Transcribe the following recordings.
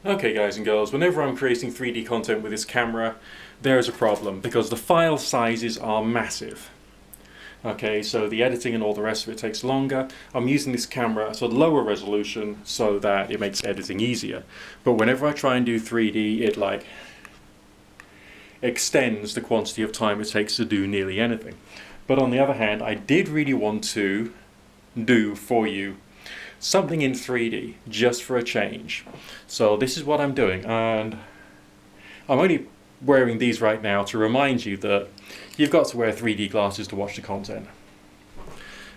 Okay guys and girls, whenever I'm creating 3D content with this camera, there is a problem because the file sizes are massive. Okay, so the editing and all the rest of it takes longer. I'm using this camera at a lower resolution so that it makes editing easier. But whenever I try and do 3D, it extends the quantity of time it takes to do nearly anything. But on the other hand, I did really want to do for you something in 3D just for a change. So this is what I'm doing, and I'm only wearing these right now to remind you that you've got to wear 3D glasses to watch the content.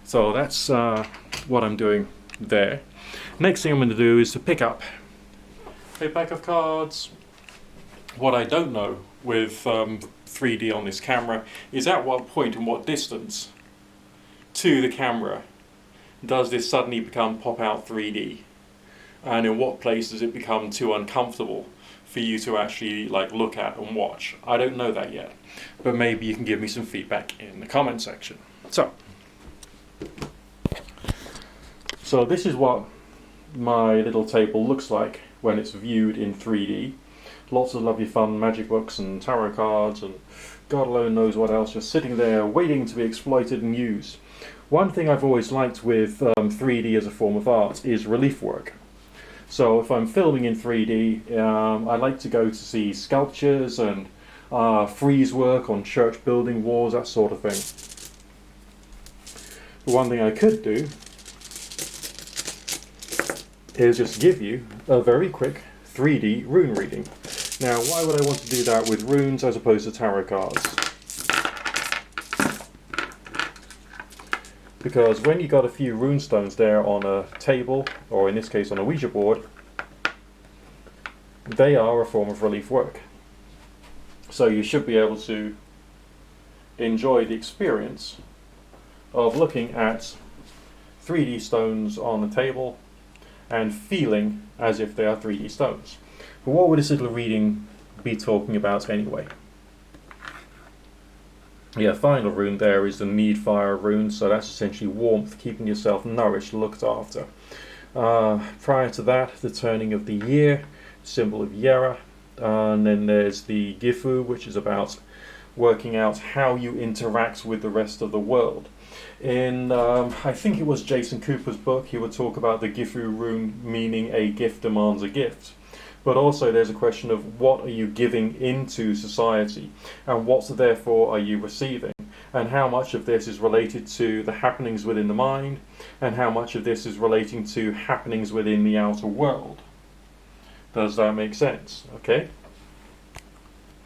So that's what I'm doing there. Next thing I'm going to do is to pick up a pack of cards. What I don't know with 3D on this camera is at what point and what distance to the camera does this suddenly become pop-out 3D, and in what place does it become too uncomfortable for you to actually look at and watch. I don't know that yet, but maybe you can give me some feedback in the comment section. So this is what my little table looks like when it's viewed in 3D. Lots of lovely fun magic books and tarot cards and God alone knows what else just sitting there waiting to be exploited and used. One thing I've always liked with 3D as a form of art is relief work. So if I'm filming in 3D, I like to go to see sculptures and frieze work on church building walls, that sort of thing. The one thing I could do is just give you a very quick 3D rune reading. Now, why would I want to do that with runes as opposed to tarot cards? Because when you got a few rune stones there on a table, or in this case on a Ouija board, they are a form of relief work. So you should be able to enjoy the experience of looking at 3D stones on the table and feeling as if they are 3D stones. But what would this little reading be talking about anyway? Yeah, final rune there is the need fire rune, so that's essentially warmth, keeping yourself nourished, looked after. Prior to that, the turning of the year, symbol of Yera, and then there's the Gifu, which is about working out how you interact with the rest of the world. In, I think it was Jason Cooper's book, he would talk about the Gifu rune meaning a gift demands a gift. But also there's a question of what are you giving into society, and what therefore are you receiving, and how much of this is related to the happenings within the mind, and how much of this is relating to happenings within the outer world. Does that make sense? Okay.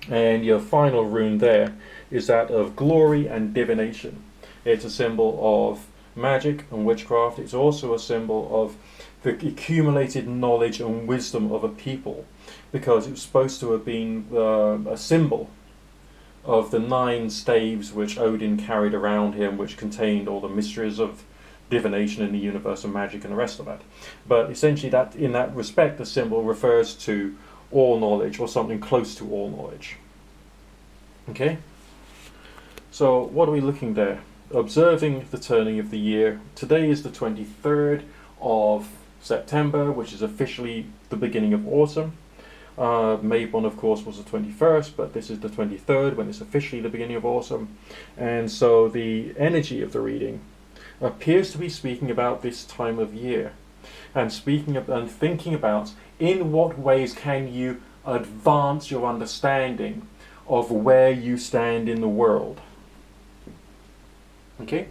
And your final rune there is that of glory and divination. It's a symbol of magic and witchcraft. It's also a symbol of the accumulated knowledge and wisdom of a people, because it was supposed to have been a symbol of the 9 staves which Odin carried around him, which contained all the mysteries of divination in the universe and magic and the rest of that. But essentially, that in that respect, the symbol refers to all knowledge, or something close to all knowledge. Okay? So what are we looking there? Observing the turning of the year. Today is the 23rd of September, which is officially the beginning of autumn. May 1, of course, was the 21st, but this is the 23rd when it's officially the beginning of autumn. And so the energy of the reading appears to be speaking about this time of year, and speaking of, and thinking about in what ways can you advance your understanding of where you stand in the world. Okay?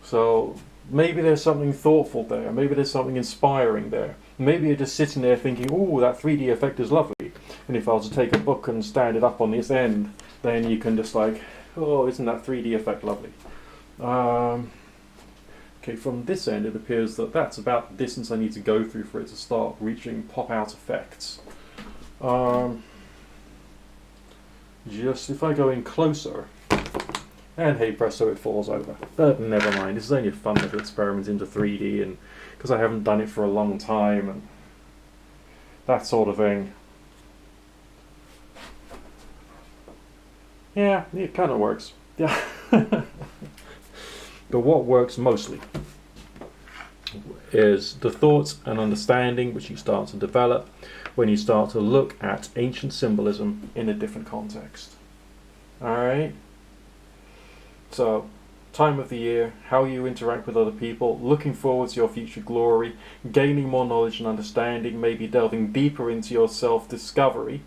So maybe there's something thoughtful there, maybe there's something inspiring there. Maybe you're just sitting there thinking, oh, that 3D effect is lovely. And if I was to take a book and stand it up on this end, then you can just oh, isn't that 3D effect lovely? Okay, from this end it appears that that's about the distance I need to go through for it to start reaching pop-out effects. Just if I go in closer, and hey presto, it falls over. But never mind, this is only a fun little experiment into 3D, and because I haven't done it for a long time, and that sort of thing. Yeah, it kind of works. Yeah. But what works mostly is the thoughts and understanding which you start to develop when you start to look at ancient symbolism in a different context. Alright? So, time of the year, how you interact with other people, looking forward to your future glory, gaining more knowledge and understanding, maybe delving deeper into your self-discovery,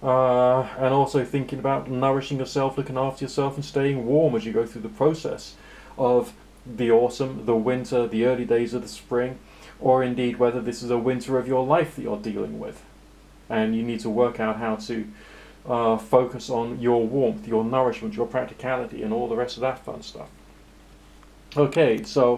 and also thinking about nourishing yourself, looking after yourself, and staying warm as you go through the process of the autumn, the winter, the early days of the spring, or indeed whether this is a winter of your life that you're dealing with. And you need to work out how to focus on your warmth, your nourishment, your practicality, and all the rest of that fun stuff. Okay, so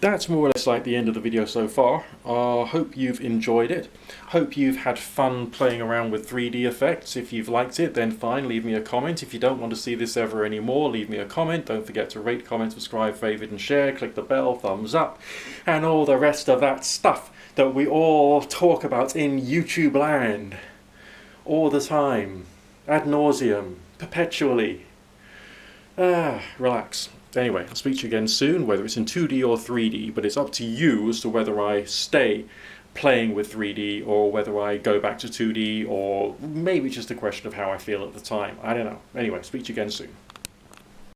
that's more or less like the end of the video so far. Hope you've enjoyed it. Hope you've had fun playing around with 3D effects. If you've liked it, then fine, leave me a comment. If you don't want to see this ever anymore, leave me a comment. Don't forget to rate, comment, subscribe, favorite, and share. Click the bell, thumbs up, and all the rest of that stuff that we all talk about in YouTube land. All the time, ad nauseum, perpetually. Relax. Anyway, I'll speak to you again soon, whether it's in 2D or 3D, but it's up to you as to whether I stay playing with 3D or whether I go back to 2D, or maybe just a question of how I feel at the time. I don't know. Anyway, speak to you again soon.